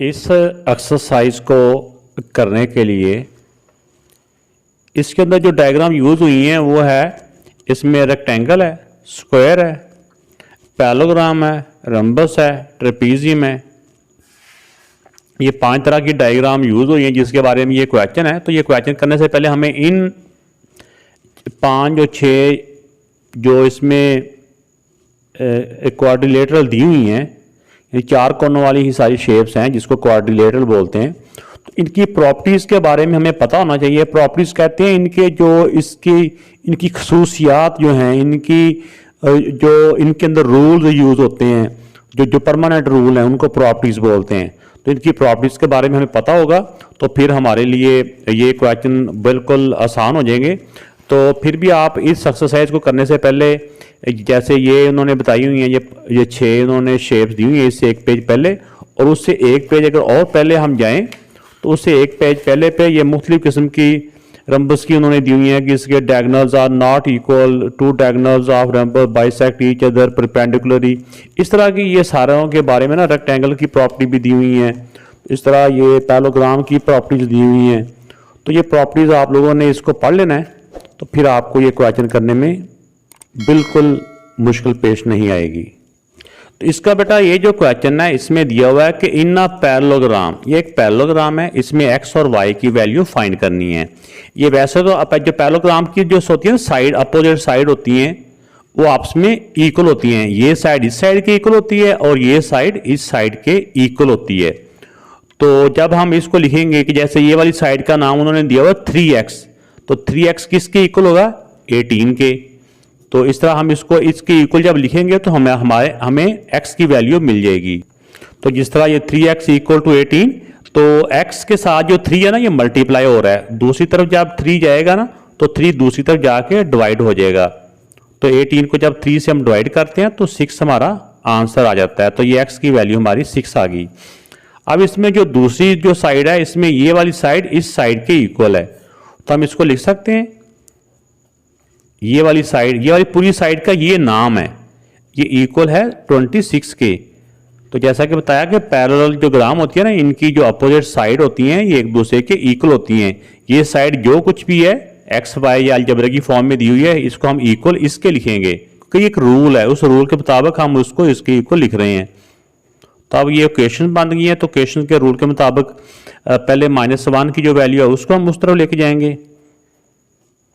इस एक्सरसाइज को करने के लिए इसके अंदर जो डायग्राम यूज़ हुई हैं वो है, इसमें रेक्टेंगल है, स्क्वायर है, पैरेललोग्राम है, रम्बस है, ट्रेपीजियम है। ये 5 तरह की डायग्राम यूज़ हुई हैं जिसके बारे में ये क्वेश्चन है। तो ये क्वेश्चन करने से पहले हमें इन 5 और 6 जो इसमें क्वाड्रिलेटरल दी हुई हैं, ये 4 कोनों वाली ही सारी शेप्स हैं जिसको क्वाड्रिलेटरल बोलते हैं। तो इनकी प्रॉपर्टीज़ के बारे में हमें पता होना चाहिए। प्रॉपर्टीज़ कहते हैं इनके जो इनकी खसूसियात जो हैं, जो इनके अंदर रूल्स यूज़ होते हैं, जो परमानेंट रूल हैं उनको प्रॉपर्टीज़ बोलते हैं। तो इनकी प्रॉपर्टीज़ के बारे में हमें पता होगा तो फिर हमारे लिए ये क्वेश्चन बिल्कुल आसान हो जाएंगे। तो फिर भी आप इस एक्सरसाइज को करने से पहले, जैसे ये उन्होंने बताई हुई हैं, ये 6 उन्होंने शेप्स दी हुई हैं इससे एक पेज पहले, और उससे एक पेज अगर और पहले हम जाएं तो उससे एक पेज पहले पे ये मुख्तलिफ किस्म की रम्बस की उन्होंने दी हुई हैं कि इसके diagonals are not equal to diagonals of rhombus bisect each other perpendicularly. इस तरह की ये सारों के बारे में ना रेक्टेंगल की प्रॉपर्टी भी दी हुई हैं, इस तरह ये पैरेललोग्राम की प्रॉपर्टीज दी हुई हैं। तो ये प्रॉपर्टीज़ आप लोगों ने इसको पढ़ लेना है, तो फिर आपको ये क्वेश्चन करने में बिल्कुल मुश्किल पेश नहीं आएगी। तो इसका बेटा ये जो क्वेश्चन है इसमें दिया हुआ है कि इन अ पैरेललोग्राम, ये एक पैरेललोग्राम है, इसमें एक्स और वाई की वैल्यू फाइंड करनी है। ये वैसे तो जो पैरेललोग्राम की जो होती है ना साइड, अपोजिट साइड होती हैं, वो आपस में इक्वल होती हैं। ये साइड इस साइड के इक्वल होती है और ये साइड इस साइड के इक्वल होती है। तो जब हम इसको लिखेंगे कि जैसे ये वाली साइड का नाम उन्होंने दिया हुआ 3x, तो 3x किसके इक्वल होगा? 18 के। तो इस तरह हम इसके इक्वल जब लिखेंगे तो हमें x की वैल्यू मिल जाएगी। तो जिस तरह ये 3x इक्वल टू 18, तो x के साथ जो 3 है ना ये मल्टीप्लाई हो रहा है, दूसरी तरफ जब 3 जाएगा ना तो 3 दूसरी तरफ जाके डिवाइड हो जाएगा। तो 18 को जब 3 से हम डिवाइड करते हैं तो 6 हमारा आंसर आ जाता है। तो ये x की वैल्यू हमारी 6 आ गई। अब इसमें जो दूसरी जो साइड है, इसमें ये वाली साइड इस साइड के इक्वल है, तो हम इसको लिख सकते हैं ये वाली साइड, ये वाली पूरी साइड का ये नाम है, ये इक्वल है 26 के। तो जैसा कि बताया कि पैरेलल जो ग्राम होती है ना, इनकी जो अपोजिट साइड होती हैं ये एक दूसरे के इक्वल होती हैं। ये साइड जो कुछ भी है एक्स वाई या अलजेब्रा की फॉर्म में दी हुई है, इसको हम इक्वल इसके लिखेंगे क्योंकि एक रूल है, उस रूल के मुताबिक हम उसको इसके इक्वल लिख रहे हैं। तो अब ये क्वेश्चन बन गई है, तो क्वेश्चन के रूल के मुताबिक पहले -1 की जो वैल्यू है उसको हम उस तरफ लेके जाएंगे,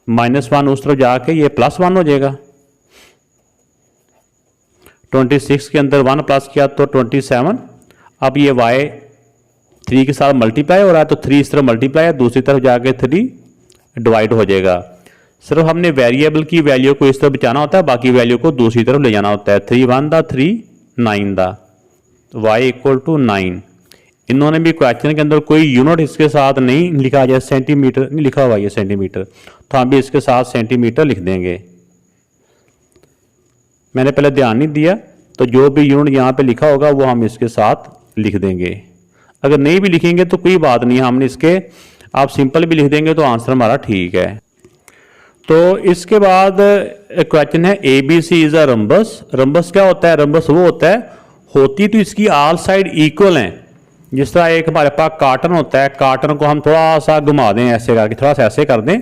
-1 उस तरफ जाके ये +1 हो जाएगा। 26 के अंदर 1 प्लस किया तो 27। अब ये y 3 के साथ मल्टीप्लाई हो रहा है, तो 3 इस तरफ मल्टीप्लाई है, दूसरी तरफ जाके 3 डिवाइड हो जाएगा। सिर्फ हमने वेरिएबल की वैल्यू को इस तरफ बचाना होता है, बाकी वैल्यू को दूसरी तरफ ले जाना होता है। 3 1 दा 3 9 दा, y इक्वल टू 9। इन्होंने भी क्वेश्चन के अंदर कोई यूनिट इसके साथ नहीं लिखा, जैसे सेंटीमीटर नहीं लिखा हुआ, ये सेंटीमीटर, तो हम भी इसके साथ सेंटीमीटर लिख देंगे। मैंने पहले ध्यान नहीं दिया, तो जो भी यूनिट यहाँ पे लिखा होगा वो हम इसके साथ लिख देंगे। अगर नहीं भी लिखेंगे तो कोई बात नहीं, हमने इसके आप सिंपल भी लिख देंगे तो आंसर हमारा ठीक है। तो इसके बाद क्वेश्चन है ABC is a rhombus. Rhombus क्या होता है? रम्बस वो होता है, होती तो इसकी ऑल साइड इक्वल हैं। जिस तरह एक हमारे पास कार्टन होता है, कार्टन को हम थोड़ा सा घुमा दें ऐसे करके, थोड़ा सा ऐसे कर दें,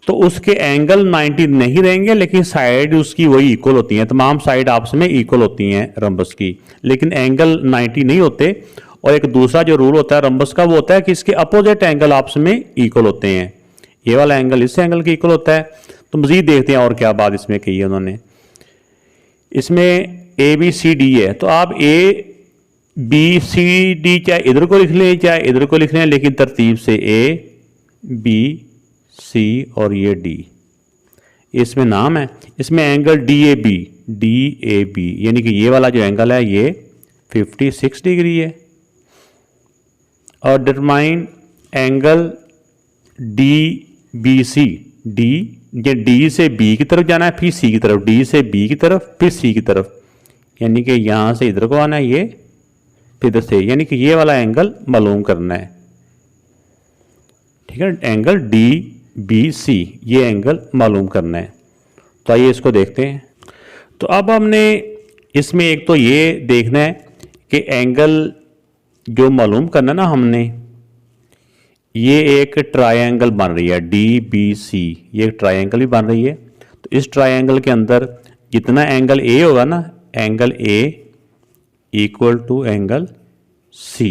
तो उसके एंगल 90 नहीं रहेंगे, लेकिन साइड उसकी वही इक्वल होती हैं। तमाम साइड आपस में इक्वल होती हैं रम्बस की, लेकिन एंगल 90 नहीं होते। और एक दूसरा जो रूल होता है रम्बस का, वो होता है कि इसके अपोजिट एंगल आपस में इक्वल होते हैं। ये वाला एंगल इस एंगल के इक्वल होता है। तो मजीद देखते हैं और क्या बात इसमें कही है उन्होंने। इसमें ABCD है, तो आप ABCD चाहे इधर को लिख लें चाहे इधर को लिख लें, लेकिन तरतीब से ABC और ये D, इसमें नाम है। इसमें एंगल DAB यानी कि ये वाला जो एंगल है ये 56 डिग्री है। और डिटरमाइन एंगल DBC, D से B की तरफ जाना है, फिर C की तरफ, D से B की तरफ, फिर C की तरफ, यानी कि यहाँ से इधर को आना है ये, फिर इधर से, यानी कि ये वाला एंगल मालूम करना है। ठीक है, एंगल DBC ये एंगल मालूम करना है। तो आइए इसको देखते हैं। तो अब हमने इसमें एक तो ये देखना है कि एंगल जो मालूम करना ना हमने, ये एक ट्रायंगल बन रही है DBC, ये एक ट्रायंगल भी बन रही है। तो इस ट्रायंगल के अंदर जितना एंगल ए होगा ना, angle A equal to angle C,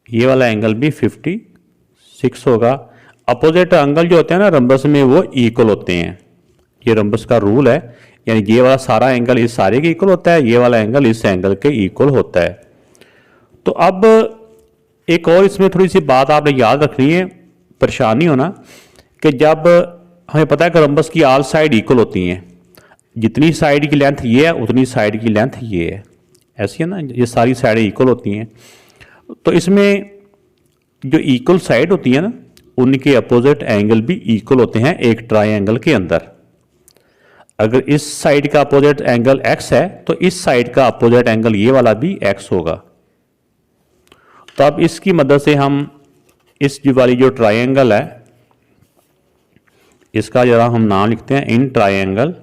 ये वाला एंगल भी 56 होगा। अपोजिट एंगल जो होते हैं ना रंबस में, वो इक्वल होते हैं। ये रंबस का रूल है, यानी ये वाला सारा एंगल इस सारे के इक्वल होता है, ये वाला एंगल इस एंगल के इक्वल होता है। तो अब एक और इसमें थोड़ी सी बात आपने याद रखनी है, परेशानी होना, कि जब हमें पता है कि रंबस की आल साइड इक्वल होती हैं, जितनी साइड की लेंथ ये है उतनी साइड की लेंथ ये है, ऐसी है ना, ये सारी साइडें इक्वल होती हैं। तो इसमें जो इक्वल साइड होती है ना, उनके अपोजिट एंगल भी इक्वल होते हैं एक ट्रायंगल के अंदर। अगर इस साइड का अपोजिट एंगल x है तो इस साइड का अपोजिट एंगल ये वाला भी x होगा। तो अब इसकी मदद से हम इस वाली जो ट्रायंगल है, इसका जरा हम नाम लिखते हैं इन ट्रायंगल।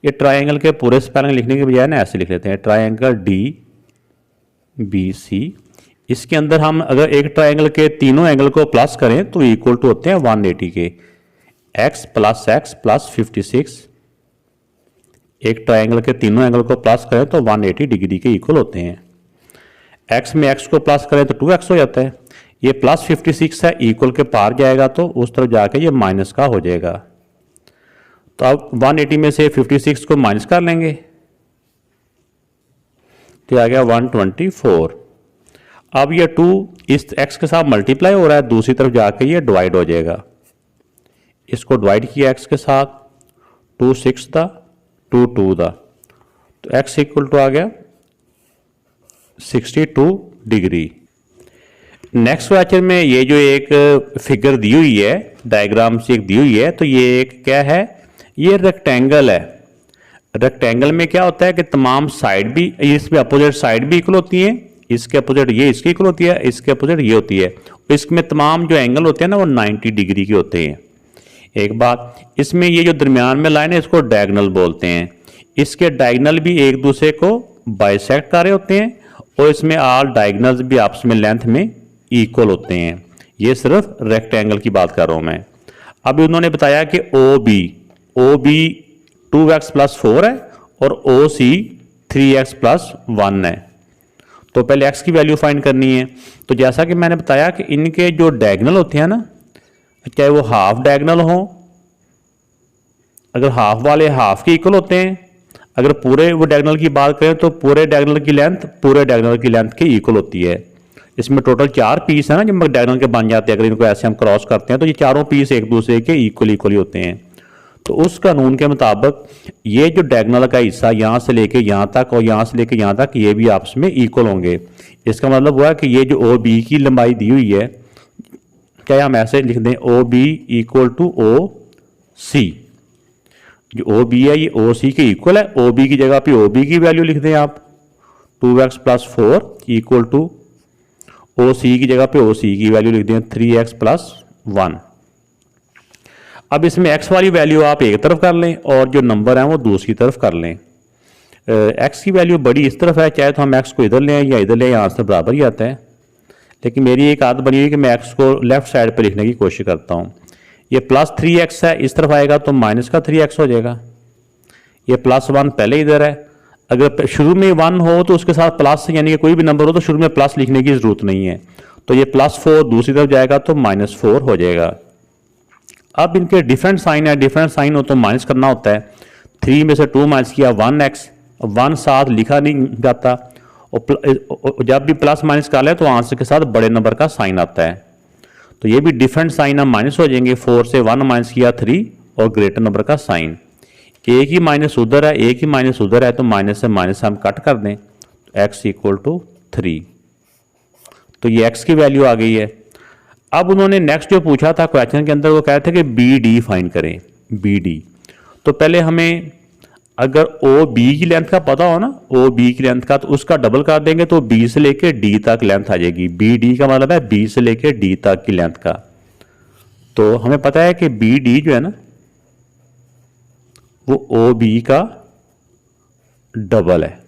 ये ट्रायंगल के पूरे स्पेलिंग लिखने के बजाय ना ऐसे लिख लेते हैं, ट्रायंगल DBC। इसके अंदर हम अगर एक ट्रायंगल के तीनों एंगल को प्लस करें तो इक्वल टू होते हैं 180 के, x प्लस 56। एक ट्रायंगल के तीनों एंगल को प्लस करें तो 180 डिग्री के इक्वल होते हैं। x में x को प्लस करें तो 2x हो जाता है। ये प्लस 56 है, इक्वल के पार जाएगा तो उस तरफ जाके ये माइनस का हो जाएगा। तो अब 180 में से 56 को माइनस कर लेंगे तो आ गया 124। अब ये 2 इस x के साथ मल्टीप्लाई हो रहा है, दूसरी तरफ जाके ये डिवाइड हो जाएगा। इसको डिवाइड किया x के साथ, 2 6 दा 2 2 दा, तो x इक्वल टू आ गया 62 डिग्री। नेक्स्ट क्वेश्चन में ये जो एक फिगर दी हुई है, डायग्राम से एक दी हुई है, तो ये एक क्या है, ये रेक्टेंगल है। रेक्टेंगल में क्या होता है कि तमाम साइड भी, इसमें अपोजिट साइड भी इक्वल होती हैं, इसके अपोजिट ये इसकी इक्वल होती है, इसके अपोजिट ये होती है। इसमें तमाम जो एंगल होते हैं ना वो 90 डिग्री के होते हैं। एक बात, इसमें ये जो दरमियान में लाइन है इसको डायगोनल बोलते हैं। इसके डायगोनल भी एक दूसरे को बाइसेक्ट कर रहे होते हैं और इसमें ऑल डायगोनल्स भी आपस में लेंथ में इक्वल होते हैं। ये सिर्फ रेक्टेंगल की बात कर रहा हूं मैं। अभी उन्होंने बताया कि OB 2x प्लस 4 है और OC 3x प्लस 1 है। तो पहले x की वैल्यू फाइंड करनी है। तो जैसा कि मैंने बताया कि इनके जो डायगोनल होते हैं ना, चाहे वो हाफ डायगोनल हो, अगर हाफ वाले हाफ के इक्वल होते हैं, अगर पूरे वो डायगोनल की बात करें तो पूरे डायगोनल की लेंथ पूरे डायगोनल की लेंथ के इक्वल होती है। इसमें टोटल 4 पीस है ना जब डायगोनल के बन जाते हैं, अगर इनको ऐसे हम क्रॉस करते हैं तो ये चारों पीस एक दूसरे के इक्वल होते हैं। तो उस कानून के मुताबिक ये जो डायगोनल का हिस्सा यहाँ से लेके यहाँ तक और यहाँ से लेके यहाँ तक, ये भी आपस में इक्वल होंगे। इसका मतलब हुआ कि ये जो OB की लंबाई दी हुई है, क्या हम ऐसे लिख दें OB इक्वल टू OC। जो OB है ये OC के इक्वल है। OB की जगह पे OB की वैल्यू लिख दें आप, 2x plus 4 equal to OC की जगह पे OC की वैल्यू लिख दें 3x प्लस 1। अब इसमें x वाली वैल्यू आप एक तरफ कर लें और जो नंबर है वो दूसरी तरफ कर लें। x की वैल्यू बड़ी इस तरफ है, चाहे तो हम x को इधर लें या इधर लें, यहाँ से बराबर ही आता है। लेकिन मेरी एक आदत बनी हुई कि मैं x को लेफ्ट साइड पर लिखने की कोशिश करता हूँ। ये प्लस 3x है, इस तरफ आएगा तो माइनस का 3x हो जाएगा। ये प्लस 1 पहले इधर है, अगर शुरू में 1 हो तो उसके साथ प्लस, यानी कि कोई भी नंबर हो तो शुरू में प्लस लिखने की जरूरत नहीं है। तो ये +4 दूसरी तरफ जाएगा तो -4 हो जाएगा। अब इनके डिफरेंट साइन है, डिफरेंट साइन हो तो माइनस करना होता है। 3 में से 2 माइनस किया 1x, 1 साथ लिखा नहीं जाता, और जब भी प्लस माइनस कर ले तो आंसर के साथ बड़े नंबर का साइन आता है। तो ये भी डिफरेंट साइन हम माइनस हो जाएंगे। 4 से 1 माइनस किया 3 और ग्रेटर नंबर का साइन। एक ही माइनस उधर है, एक ही माइनस उधर है, तो माइनस से माइनस हम कट कर दें, x इक्वल टू 3। तो ये x की वैल्यू आ गई है। अब उन्होंने नेक्स्ट जो पूछा था क्वेश्चन के अंदर, वो कह रहे थे कि BD फाइंड करें। BD तो पहले हमें अगर OB की लेंथ का पता हो ना, OB की लेंथ का, तो उसका डबल कर देंगे तो B से लेके D तक लेंथ आ जाएगी। BD का मतलब है B से लेके D तक की लेंथ का। तो हमें पता है कि BD जो है ना वो OB का डबल है।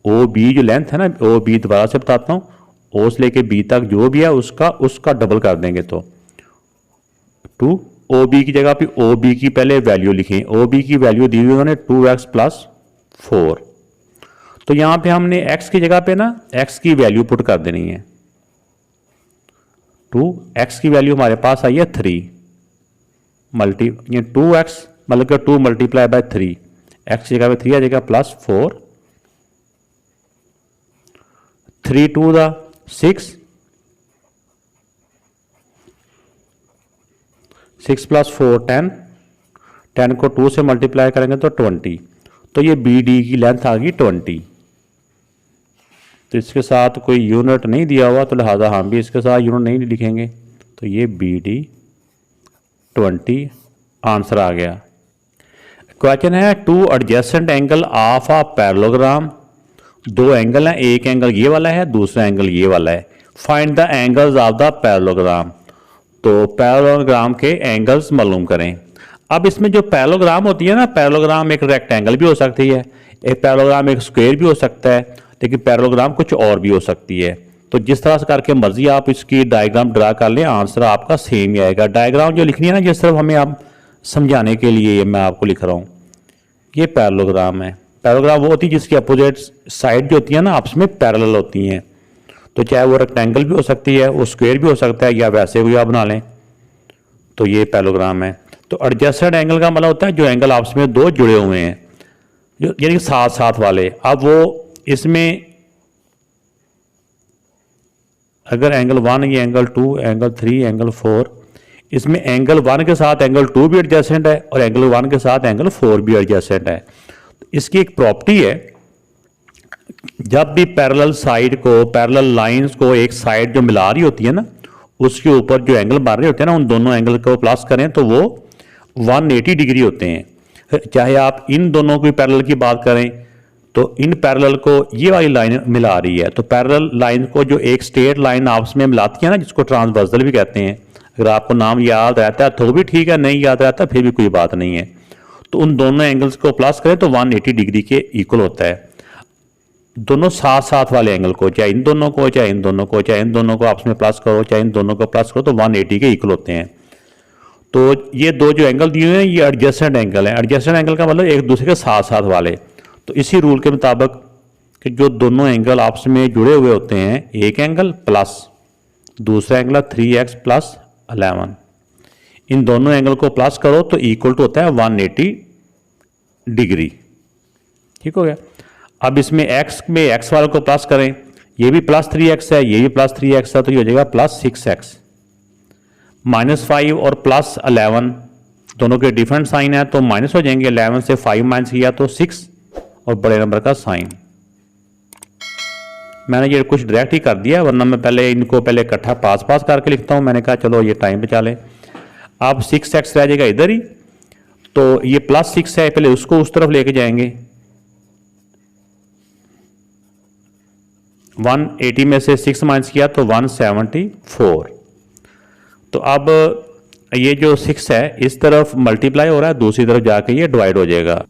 OB जो लेंथ है ना, OB दोबारा से बताता हूँ, ओ से लेके बी तक जो भी है उसका डबल कर देंगे। तो 2 ओ बी की जगह पे ओ बी की पहले वैल्यू लिखें। ओ बी की वैल्यू दी हुई उन्होंने 2x + 4। तो यहां पे हमने x की जगह पे ना x की वैल्यू पुट कर देनी है। 2x की वैल्यू हमारे पास आई है 3 मल्टी, ये 2x मतलब कि 2 × 3, x की जगह पे 3 आ जाएगा +4, 3 × 2 = 6, 6 + 4 10, 10 को 2 से मल्टीप्लाई करेंगे तो 20। तो ये बी डी की लेंथ आ गई 20। तो इसके साथ कोई यूनिट नहीं दिया हुआ तो लिहाजा हम भी इसके साथ यूनिट नहीं लिखेंगे। तो ये बी डी 20 आंसर आ गया। क्वेश्चन है 2 adjacent angle of a parallelogram. दो एंगल हैं, एक एंगल ये वाला है, दूसरा एंगल ये वाला है। Find the angles of the parallelogram. तो पैरेललोग्राम के एंगल्स मालूम करें। अब इसमें जो पैरेललोग्राम होती है ना, पैरेललोग्राम एक रेक्टेंगल भी हो सकती है, एक पैरेललोग्राम एक स्क्वायर भी हो सकता है, लेकिन पैरेललोग्राम कुछ और भी हो सकती है। तो जिस तरह से करके मर्जी आप इसकी डायग्राम ड्रा कर लें, आंसर आपका सेम ही आएगा। डायग्राम जो लिखनी है ना, जिस तरफ हमें आप समझाने के लिए ये मैं आपको लिख रहा हूँ, ये पैरेललोग्राम है। पैरेललोग्राम वो होती है जिसकी अपोजिट साइड जो होती है ना आपस में पैरेलल होती हैं। तो चाहे वो रेक्टेंगल भी हो सकती है, वो स्क्वायर भी हो सकता है, या वैसे कोई आप बना लें। तो ये पैरेललोग्राम है। तो एडजेसेंट एंगल का मतलब होता है जो एंगल आपस में दो जुड़े हुए हैं, जो यानी साथ साथ वाले। अब वो इसमें अगर एंगल 1, ये एंगल 2, एंगल 3, एंगल 4, इसमें एंगल 1 के साथ एंगल 2 भी एडजेसेंट है और एंगल 1 के साथ एंगल 4 भी एडजेसेंट है। इसकी एक प्रॉपर्टी है, जब भी पैरेलल साइड को, पैरेलल लाइंस को एक साइड जो मिला रही होती है ना, उसके ऊपर जो एंगल मार रहे होते हैं ना, उन दोनों एंगल को प्लस करें तो वो 180 डिग्री होते हैं। चाहे आप इन दोनों की पैरेलल की बात करें तो इन पैरेलल को ये वाली लाइन मिला रही है। तो पैरेलल लाइन को जो एक स्ट्रेट लाइन आपस में मिलाती है ना, जिसको ट्रांसवर्सल भी कहते हैं, अगर आपको नाम याद रहता है तो भी ठीक है, नहीं याद रहता फिर भी कोई बात नहीं है। तो उन दोनों एंगल्स को प्लस करें तो 180 डिग्री के इक्वल होता है। दोनों साथ साथ वाले एंगल को, चाहे इन दोनों को, चाहे इन दोनों को, चाहे इन दोनों को आपस में प्लस करो, चाहे इन दोनों को प्लस करो, तो 180 के इक्वल होते हैं। तो ये दो जो एंगल दिए हुए हैं ये एडजेसेंट एंगल है। एडजेसेंट एंगल का मतलब एक दूसरे के साथ साथ वाले। तो इसी रूल के मुताबिक कि जो दोनों एंगल आपस में जुड़े हुए होते हैं, एक एंगल प्लस दूसरा एंगल 3x + 11, इन दोनों एंगल को प्लस करो तो इक्वल टू होता है 180 डिग्री। ठीक हो गया। अब इसमें x में x वाले को प्लस करें, ये भी +3x है, ये भी +3x है, तो ये हो जाएगा +6x। -5 और +11 दोनों के डिफरेंट साइन है तो माइनस हो जाएंगे। 11 से 5 माइनस किया तो 6 और बड़े नंबर का साइन। मैंने ये कुछ डायरेक्ट ही कर दिया, वरना मैं पहले इनको पहले इकट्ठा पास करके लिखता हूँ। मैंने कहा चलो ये टाइम बचा लें। अब 6x रह जाएगा इधर ही, तो ये +6 है, पहले उसको उस तरफ लेके जाएंगे। 180 में से 6 माइनस किया तो 174। तो अब ये जो 6 है इस तरफ मल्टीप्लाई हो रहा है, दूसरी तरफ जाके ये डिवाइड हो जाएगा।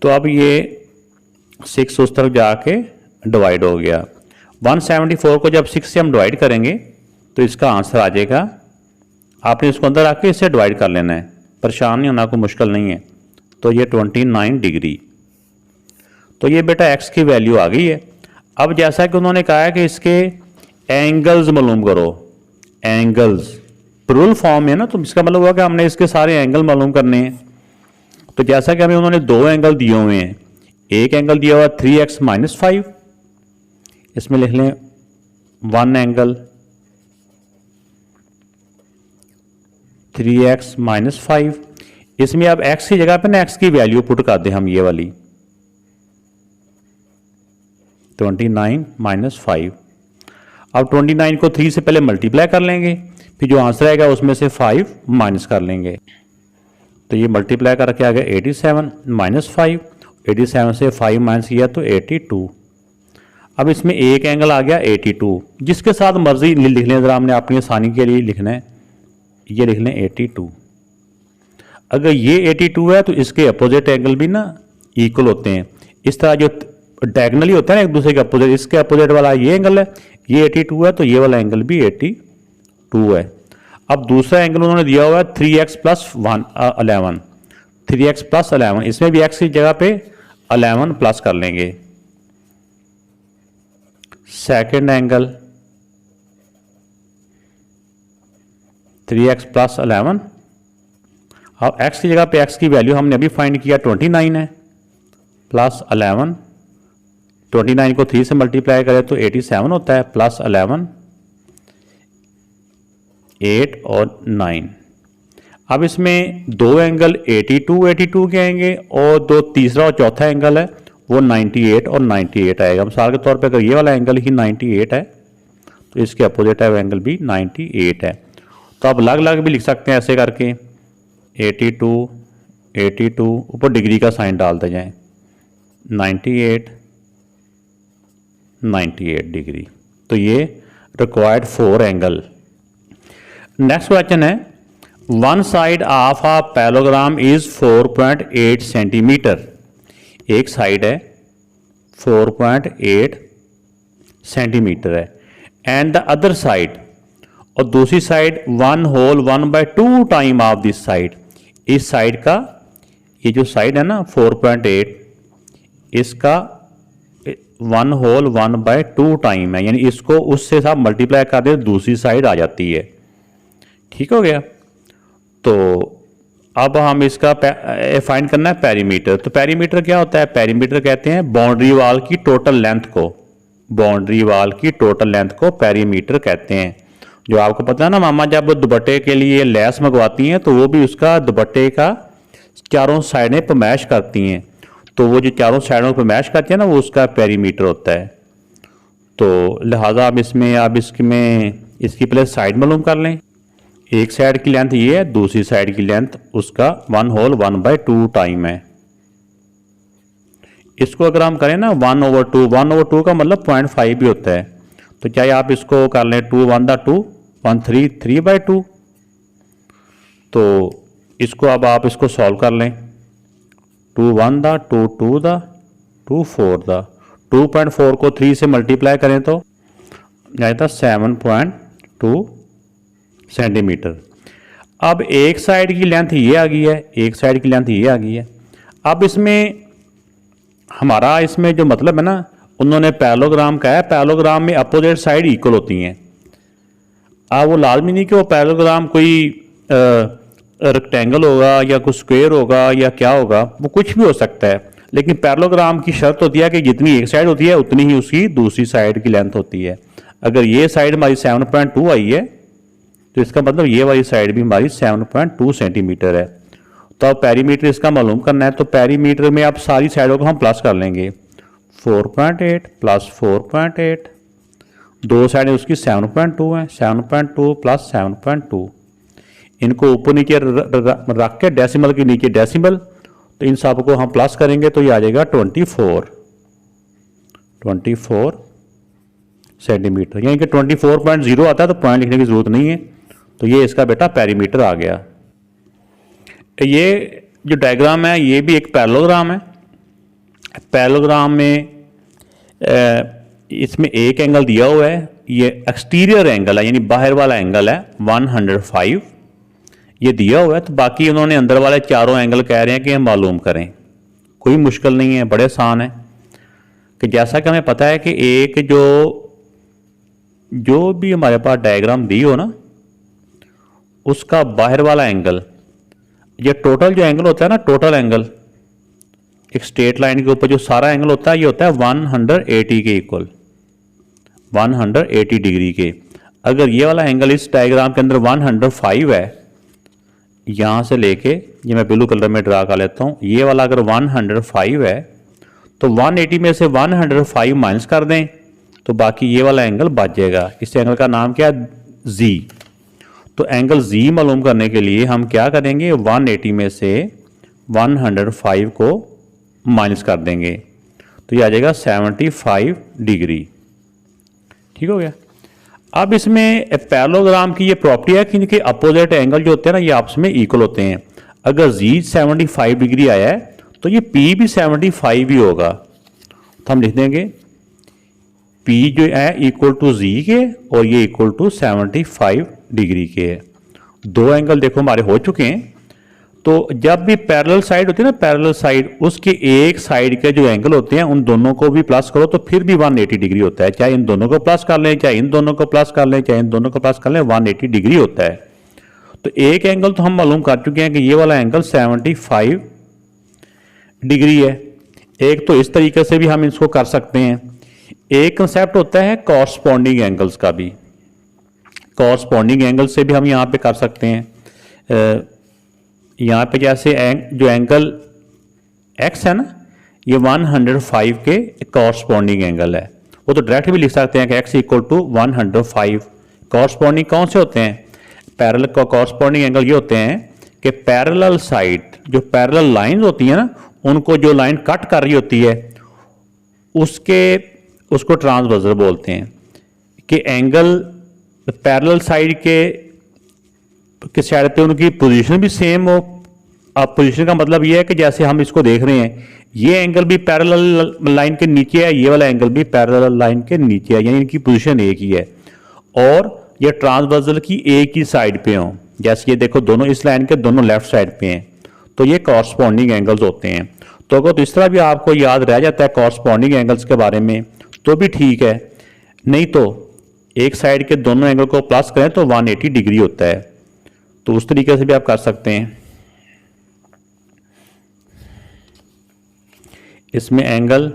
तो अब ये 6 उस तरफ जाके डिवाइड हो गया। 174 को जब 6 से हम डिवाइड करेंगे तो इसका आंसर आ जाएगा। आपने इसको अंदर आके इससे डिवाइड कर लेना है, परेशान नहीं होना, कोई मुश्किल नहीं है। तो ये 29 डिग्री। तो ये बेटा x की वैल्यू आ गई है। अब जैसा कि उन्होंने कहा है कि इसके एंगल्स मालूम करो, एंगल्स प्लूरल फॉर्म है ना, तो इसका मतलब हुआ कि हमने इसके सारे एंगल मालूम करने हैं। तो जैसा कि हमें उन्होंने दो एंगल दिए हुए हैं, एक एंगल दिया हुआ 3x - 5, इसमें लिख लें 1 एंगल 3x - 5। इसमें अब x की जगह पे ना x की वैल्यू पुट कर दें हम, ये वाली 29 - 5। अब 29 को 3 से पहले मल्टीप्लाई कर लेंगे, फिर जो आंसर आएगा उसमें से 5 माइनस कर लेंगे। तो ये मल्टीप्लाई करके आ गया 87 - 5, 87 से 5 माइनस किया तो 82। अब इसमें एक एंगल आ गया 82, जिसके साथ मर्जी लिख लें, ज़रा हमने अपनी आसानी के लिए लिखना है, ये लिख लें 82। अगर ये 82 है तो इसके अपोजिट एंगल भी ना इक्वल होते हैं। इस तरह जो डायगनली होता है ना एक दूसरे के अपोजिट, इसके अपोजिट वाला ये एंगल है, ये 82 है, तो ये वाला एंगल भी 82 है। अब दूसरा एंगल उन्होंने दिया हुआ है 3x प्लस 11, 3x प्लस 11, इसमें भी x की जगह पे 11 प्लस कर लेंगे। सेकेंड एंगल 3x प्लस 11, अब x की जगह पे x की वैल्यू हमने अभी फाइंड किया 29 है, प्लस 11, 29 को 3 से मल्टीप्लाई करें तो 87 होता है, प्लस 11, 8 और 9। अब इसमें दो एंगल 82 के आएंगे और दो तीसरा और चौथा एंगल है वो 98 और 98 आएगा। मिसाल के तौर पे अगर ये वाला एंगल ही 98 है तो इसके अपोजिट है वो एंगल भी 98 है। तो आप अलग अलग भी लिख सकते हैं ऐसे करके, 82 ऊपर डिग्री का साइन डालते जाएं, 98 डिग्री। तो ये रिक्वायर्ड 4 एंगल। नेक्स्ट क्वेश्चन है, one side of a parallelogram is 4.8 centimetre. एक साइड है 4.8 सेंटीमीटर है, एंड द अदर साइड, और दूसरी side 1/2 time of this side. इस साइड का, ये जो साइड है ना 4.8, इसका 1/2 टाइम है, यानी इसको उससे साथ मल्टीप्लाई कर दे दूसरी साइड आ जाती है। ठीक हो गया। तो अब हम इसका फाइंड करना है पेरीमीटर। तो पेरीमीटर क्या होता है? पेरीमीटर कहते हैं बाउंड्री वाल की टोटल लेंथ को, बाउंड्री वाल की टोटल लेंथ को पेरीमीटर कहते हैं। जो आपको पता है ना, मामा जब दुपट्टे के लिए लेस मंगवाती हैं तो वो भी उसका दुपट्टे का चारों साइडें पैमाइश करती हैं, तो वो जो चारों साइडों पर पैमाइश करती है ना, वो उसका पेरीमीटर होता है। तो लिहाजा अब इसकी पहले साइड मालूम कर लें। एक साइड की लेंथ ये है, दूसरी साइड की लेंथ उसका 1/2 टाइम है। इसको अगर हम करें ना 1/2 का मतलब 0.5 भी होता है, तो चाहे आप इसको कर लें 2 1 2 1 3 3/2। तो इसको अब आप इसको सॉल्व कर लें, 2 1 2 2 2 4 2.4 को 3 से मल्टीप्लाई करें तो जाता 7.2 सेंटीमीटर। अब एक साइड की लेंथ ये आ गई है, एक साइड की लेंथ ये आ गई है। अब इसमें हमारा इसमें जो मतलब है ना, उन्होंने पैरेललोग्राम का है, पैरेललोग्राम में अपोजिट साइड इक्वल होती हैं। अब वो लाजमी नहीं कि वो पैरेललोग्राम कोई रेक्टेंगल होगा या कुछ स्क्वायर होगा या क्या होगा, वो कुछ भी हो सकता है, लेकिन पैरेललोग्राम की शर्त होती है कि जितनी एक साइड होती है उतनी ही उसकी दूसरी साइड की लेंथ होती है। अगर ये साइड हमारी 7.2 आई है तो इसका मतलब ये वाली साइड भी हमारी 7.2 सेंटीमीटर है। तो अब पेरीमीटर इसका मालूम करना है, तो पेरीमीटर में आप सारी साइडों को हम प्लस कर लेंगे, 4.8 प्लस 4.8, दो साइडें उसकी 7.2 हैं, 7.2 प्लस 7.2, इनको ऊपर नीचे रख के डेसिमल के नीचे डेसिमल, तो इन सब को हम प्लस करेंगे तो ये आ जाएगा 24 सेंटीमीटर, यानी कि 24.0 आता है तो पॉइंट लिखने की जरूरत नहीं है। तो ये इसका बेटा पेरीमीटर आ गया। ये जो डायग्राम है ये भी एक पैरेललोग्राम है। पैरेललोग्राम में इसमें एक एंगल दिया हुआ है, ये एक्सटीरियर एंगल है, यानी बाहर वाला एंगल है 105 ये दिया हुआ है। तो बाकी उन्होंने अंदर वाले चारों एंगल कह रहे हैं कि हम मालूम करें। कोई मुश्किल नहीं है, बड़े आसान है। कि जैसा कि हमें पता है कि एक जो भी हमारे पास डायग्राम दी हो ना, उसका बाहर वाला एंगल, ये टोटल जो एंगल होता है ना, टोटल एंगल एक स्ट्रेट लाइन के ऊपर जो सारा एंगल होता है ये होता है 180 के इक्वल, 180 डिग्री के। अगर ये वाला एंगल इस डायग्राम के अंदर 105 है, यहाँ से लेके ये मैं ब्लू कलर में ड्रा कर लेता हूँ, ये वाला अगर 105 है तो 180 में से 105 माइनस कर दें तो बाकी ये वाला एंगल बच जाएगा। इस एंगल का नाम क्या है? जी। तो एंगल जी मालूम करने के लिए हम क्या करेंगे, 180 में से 105 को माइनस कर देंगे तो ये आ जाएगा 75 डिग्री। ठीक हो गया। अब इसमें पैरेललोग्राम की ये प्रॉपर्टी है कि इनके अपोजिट एंगल जो होते हैं ना, ये आपस में इक्वल होते हैं। अगर जी 75 डिग्री आया है तो ये पी भी 75 ही होगा। तो हम लिख देंगे P जो है इक्वल टू Z के और ये इक्वल टू 75 डिग्री के है। दो एंगल देखो हमारे हो चुके हैं। तो जब भी पैरेलल साइड होती है ना, पैरेलल साइड, उसके एक साइड के जो एंगल होते हैं उन दोनों को भी प्लस करो तो फिर भी 180 डिग्री होता है। चाहे इन दोनों को प्लस कर लें, चाहे इन दोनों को प्लस कर लें, चाहे इन दोनों को प्लस कर लें, 180 डिग्री होता है। तो एक एंगल तो हम मालूम कर चुके हैं कि ये वाला एंगल 75 डिग्री है। एक तो इस तरीके से भी हम इसको कर सकते हैं। एक कंसेप्ट होता है कॉरस्पॉन्डिंग एंगल्स का भी। कॉरस्पॉन्डिंग एंगल से भी हम यहाँ पे कर सकते हैं। यहाँ पे जैसे जो एंगल x है ना, ये 105 के कॉरस्पॉन्डिंग एंगल है। वो तो डायरेक्ट भी लिख सकते हैं कि x इक्वल टू 105। कॉरस्पॉन्डिंग कौन से होते हैं? पैरेलल का कॉरस्पॉन्डिंग एंगल ये होते हैं कि पैरेलल साइड, जो पैरेलल लाइंस होती है ना, उनको जो लाइन कट कर रही होती है उसको ट्रांसवर्सल बोलते हैं। कि एंगल पैरेलल साइड के साइड पे उनकी पोजीशन भी सेम हो। अब पोजीशन का मतलब ये है कि जैसे हम इसको देख रहे हैं, ये एंगल भी पैरेलल लाइन के नीचे है, ये वाला एंगल भी पैरेलल लाइन के नीचे है, यानी इनकी पोजीशन एक ही है और ये ट्रांसवर्सल की एक ही साइड पे हो। जैसे ये देखो दोनों इस लाइन के दोनों लेफ्ट साइड पे हैं, तो ये कॉरस्पॉन्डिंग एंगल्स होते हैं। तो अगर तो इस तरह भी आपको याद रह जाता है कॉरस्पॉन्डिंग एंगल्स के बारे में तो भी ठीक है, नहीं तो एक साइड के दोनों एंगल को प्लस करें तो 180 डिग्री होता है। तो उस तरीके से भी आप कर सकते हैं। इसमें एंगल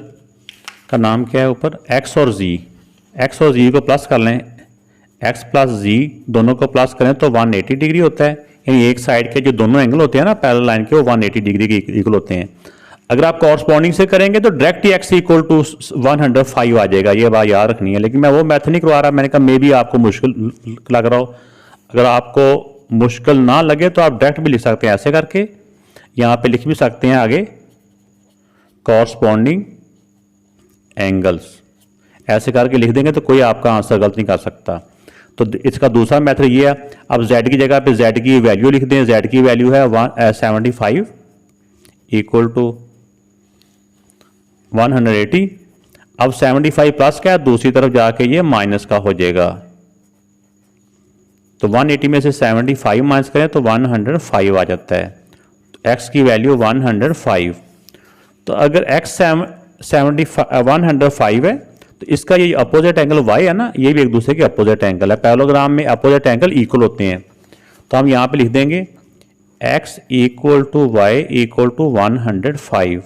का नाम क्या है ऊपर? x और z को प्लस कर लें, x प्लस z दोनों को प्लस करें तो 180 डिग्री होता है। यानी एक साइड के जो दोनों एंगल होते हैं ना पैरेलल लाइन के, वो 180 डिग्री के इक्वल होते हैं। अगर आप कॉरस्पॉन्डिंग से करेंगे तो डायरेक्ट ही x इक्वल टू 105 आ जाएगा। ये बात याद रखनी है, लेकिन मैं वो मैथड नहीं करवा रहा। मैंने कहा मे भी आपको मुश्किल लग रहा हो। अगर आपको मुश्किल ना लगे तो आप डायरेक्ट भी लिख सकते हैं ऐसे करके। यहाँ पे लिख भी सकते हैं आगे कॉरस्पॉन्डिंग एंगल्स, ऐसे करके लिख देंगे तो कोई आपका आंसर गलत नहीं कर सकता। तो इसका दूसरा मेथड ये है, अब z की जगह पे z की वैल्यू लिख दें। z की वैल्यू है 75 इक्वल टू 180। अब 75 प्लस क्या है, दूसरी तरफ जाके ये माइनस का हो जाएगा। तो 180 में से 75 माइनस करें तो 105 आ जाता है। तो x की वैल्यू 105। तो अगर x 105 है तो इसका ये अपोजिट एंगल y है ना, ये भी एक दूसरे के अपोजिट एंगल है। पैरेललोग्राम में अपोजिट एंगल इक्वल होते हैं। तो हम यहाँ पे लिख देंगे x equal to y equal to 105।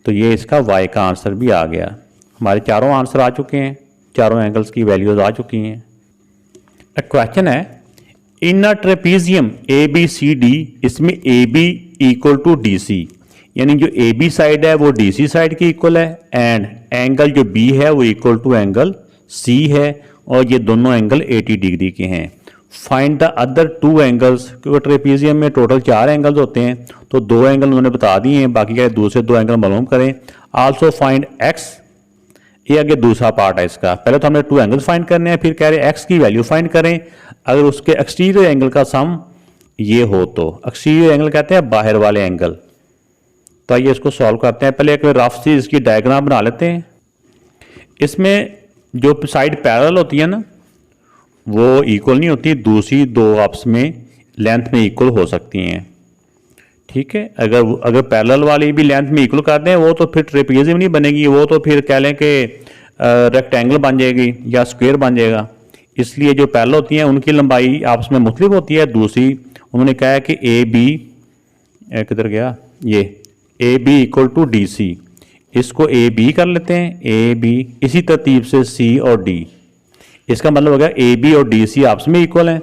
तो ये इसका y का आंसर भी आ गया। हमारे चारों आंसर आ चुके हैं, चारों एंगल्स की वैल्यूज आ चुकी हैं। क्वेश्चन है इन अ ट्रेपीजियम ABCD, इसमें AB इक्वल टू DC, यानी जो AB साइड है वो DC साइड की इक्वल है एंड एंगल जो B है वो इक्वल टू एंगल C है और ये दोनों एंगल 80 डिग्री के हैं। Find the other two angles, क्योंकि ट्रेपीजियम में टोटल 4 एंगल्स होते हैं तो 2 एंगल उन्होंने बता दिए हैं, बाकी क्या दूसरे 2 एंगल मालूम करें। आल्सो फाइंड x, ये आगे दूसरा पार्ट है इसका। पहले तो हमने 2 एंगल्स फाइंड करने हैं, फिर कह रहे हैं x की वैल्यू फाइंड करें अगर उसके एक्सटीरियर एंगल का सम ये हो तो। एक्सटीरियर एंगल कहते हैं बाहर वाले एंगल। तो आइए इसको सॉल्व करते हैं। पहले एक रफ सी इसकी डायग्राम बना लेते हैं। इसमें जो साइड पैरेलल होती है ना वो इक्वल नहीं होती, दूसरी 2 आपस में लेंथ में इक्वल हो सकती हैं। ठीक है, अगर पैरेलल वाली भी लेंथ में इक्वल कर दें वो तो फिर ट्रेपीजियम नहीं बनेगी, वो तो फिर कह लें कि रेक्टेंगल बन जाएगी या स्क्वायर बन जाएगा। इसलिए जो पैरेलल होती हैं उनकी लंबाई आपस में मुख्तलिफ होती है। दूसरी उन्होंने कहा है कि AB किधर गया, ये AB इक्वल टू DC, इसको AB कर लेते हैं, AB इसी तरतीब से C और D। इसका मतलब हो गया AB और DC आपस में इक्वल हैं।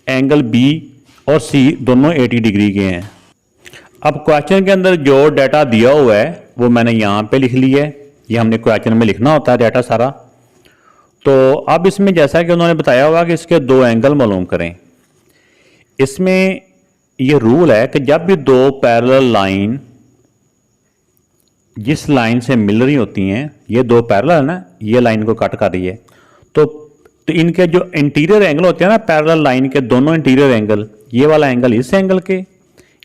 एंगल B और C दोनों 80 डिग्री के हैं। अब क्वेश्चन के अंदर जो डाटा दिया हुआ है वो मैंने यहाँ पे लिख लिया है। ये हमने क्वेश्चन में लिखना होता है डाटा सारा। तो अब इसमें जैसा कि उन्होंने बताया हुआ कि इसके 2 एंगल मालूम करें। इसमें ये रूल है कि जब भी 2 पैरेलल लाइन जिस लाइन से मिल रही होती हैं, ये 2 पैरेलल है ना, ये लाइन को कट कर रही है, तो इनके जो इंटीरियर एंगल होते हैं ना पैरेलल लाइन के, दोनों इंटीरियर एंगल, ये वाला एंगल इस एंगल के,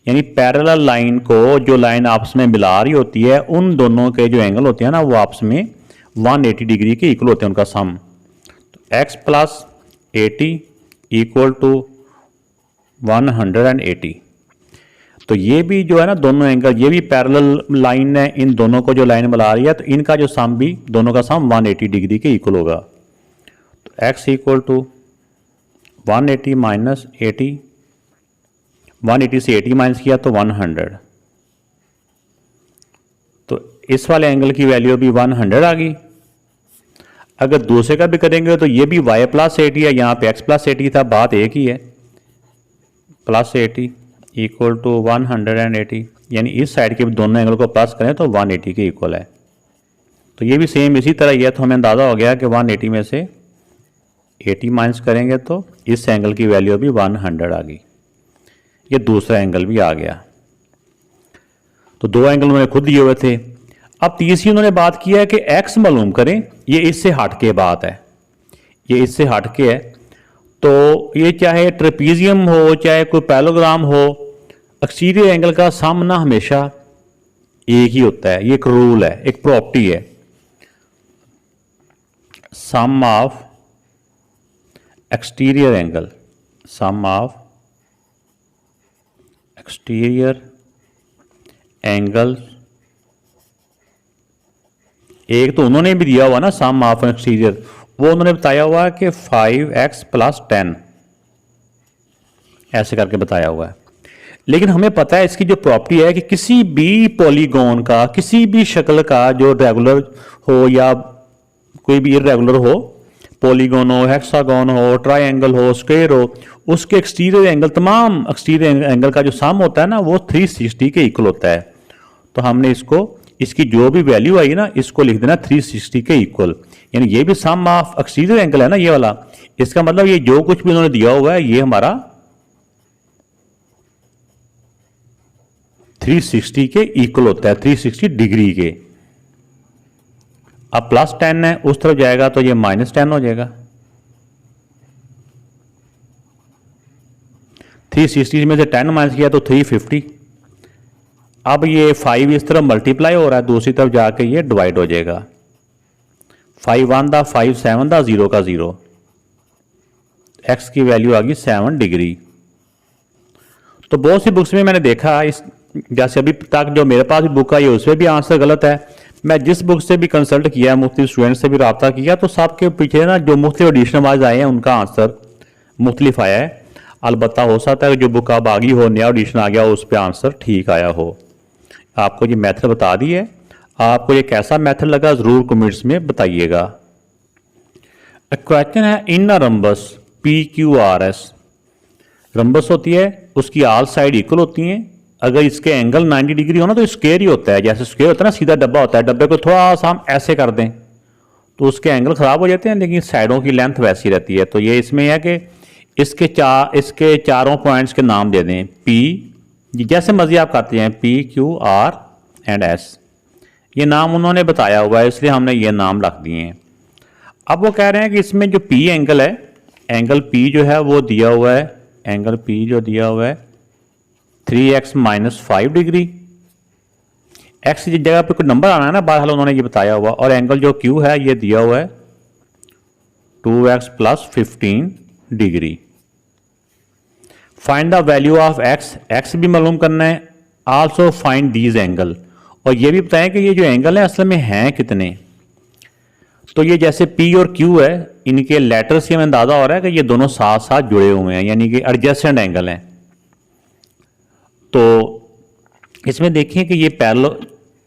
यानी पैरेलल लाइन को जो लाइन आपस में मिला रही होती है उन दोनों के जो एंगल होते हैं ना वो आपस में 180 डिग्री के इक्वल होते हैं उनका सम। तो x प्लस 80 इक्वल टू 180। तो ये भी जो है ना दोनों एंगल, ये भी पैरेलल लाइन है, इन दोनों को जो लाइन मिला रही है तो इनका जो सम भी दोनों का सम 180 डिग्री के इक्वल होगा। तो x इक्वल टू 180 माइनस 80, 180 से 80 माइनस किया तो 100। तो इस वाले एंगल की वैल्यू भी 100 आ गई। अगर दूसरे का भी करेंगे तो ये भी y प्लस 80 है, यहाँ पे x प्लस 80 था, बात एक ही है। प्लस 80 इक्वल टू 180, यानी इस साइड के दोनों एंगल को प्लस करें तो 180 के इक्वल है। तो ये भी सेम इसी तरह ही है। तो हमें अंदाज़ा हो गया कि 180 में से 80 माइनस करेंगे तो इस एंगल की वैल्यू भी 100 आ गई। ये दूसरा एंगल भी आ गया। तो दो एंगल उन्होंने खुद दिए हुए थे। अब तीसरी उन्होंने बात की है कि x मालूम करें। ये इससे हट के बात है, ये इससे हट के है। तो ये चाहे ट्रेपीजियम हो चाहे कोई पैरेललोग्राम हो, एक्सटीरियर एंगल का सम ना हमेशा एक ही होता है। ये एक रूल है, एक प्रॉपर्टी है। Sum of exterior angle, sum of exterior angle, एक तो उन्होंने भी दिया हुआ ना सम ऑफ एक्सटीरियर, वो उन्होंने बताया हुआ है कि 5x प्लस 10 ऐसे करके बताया हुआ है। लेकिन हमें पता है इसकी जो प्रॉपर्टी है कि किसी भी पॉलीगॉन का, किसी भी शक्ल का जो रेगुलर हो या कोई भी इरेगुलर हो, पॉलीगॉन हो, हेक्सागोन हो, ट्रायंगल हो, स्क्वायर हो, उसके एक्सटीरियर एंगल, तमाम एक्सटीरियर एंगल का जो सम होता है ना वो 360 के इक्वल होता है। तो हमने इसको, इसकी जो भी वैल्यू आई ना इसको लिख देना 360 के इक्वल। यानी ये भी सम ऑफ एक्सटीरियर एंगल है ना ये वाला। इसका मतलब ये जो कुछ भी उन्होंने दिया हुआ है ये हमारा 360 के इक्वल होता है, 360 डिग्री के। अब प्लस 10 है, उस तरफ जाएगा तो ये माइनस 10 हो जाएगा। 360 में से 10 माइनस किया तो 350। अब ये 5 इस तरफ मल्टीप्लाई हो रहा है, दूसरी तरफ जाके ये डिवाइड हो जाएगा। 5 1 दा 5 7 दा 0 का 0, x की वैल्यू आ गई 7 डिग्री। तो बहुत सी बुक्स में मैंने देखा इस, जैसे अभी तक जो मेरे पास भी बुक आई है उसमें भी आंसर गलत है। मैं जिस बुक से भी कंसल्ट किया, मुख्तलिफ स्टूडेंट से भी रब्ता किया, तो सबके पीछे ना जो मुख्तलिफ एडिशन वाइज आए हैं उनका आंसर मुख्तलिफ आया है। अलबत्ता हो सकता है कि जो बुक अब आ गई हो, नया एडिशन आ गया हो, उस पर आंसर ठीक आया हो। आपको ये मेथड बता दी है, आपको ये कैसा मेथड लगा ज़रूर कमेंट्स में बताइएगा। क्वेश्चन है इन अ रंबस PQRS, रंबस होती है उसकी आल साइड इक्वल होती हैं। अगर इसके एंगल 90 डिग्री हो ना तो स्क्वायर ही होता है। जैसे स्क्वायर होता है ना, सीधा डब्बा होता है, डब्बे को थोड़ा सा हम ऐसे कर दें तो उसके एंगल ख़राब हो जाते हैं, लेकिन साइडों की लेंथ वैसी रहती है। तो ये इसमें है कि इसके चारों पॉइंट्स के नाम दे दें P, जैसे मर्जी आप करते हैं, P Q R and S। ये नाम उन्होंने बताया हुआ है इसलिए हमने ये नाम रख दिए हैं। अब वो कह रहे हैं कि इसमें जो P एंगल है, एंगल P जो है वो दिया हुआ है, एंगल P जो दिया हुआ है 3x माइनस 5 डिग्री। x की जगह पे कोई नंबर आना है ना, बहरहाल उन्होंने ये बताया हुआ। और एंगल जो Q है ये दिया हुआ है 2x plus 15 degree. Find the value of x, x भी मालूम करना है। आल्सो फाइंड दीज एंगल, और ये भी बताएं कि ये जो एंगल है असल में हैं कितने। तो ये जैसे P और Q है, इनके लेटर से हमें अंदाजा हो रहा है कि ये दोनों साथ साथ जुड़े हुए हैं, यानी कि एडजेसेंट एंगल हैं। तो इसमें देखिए कि ये पैरेलल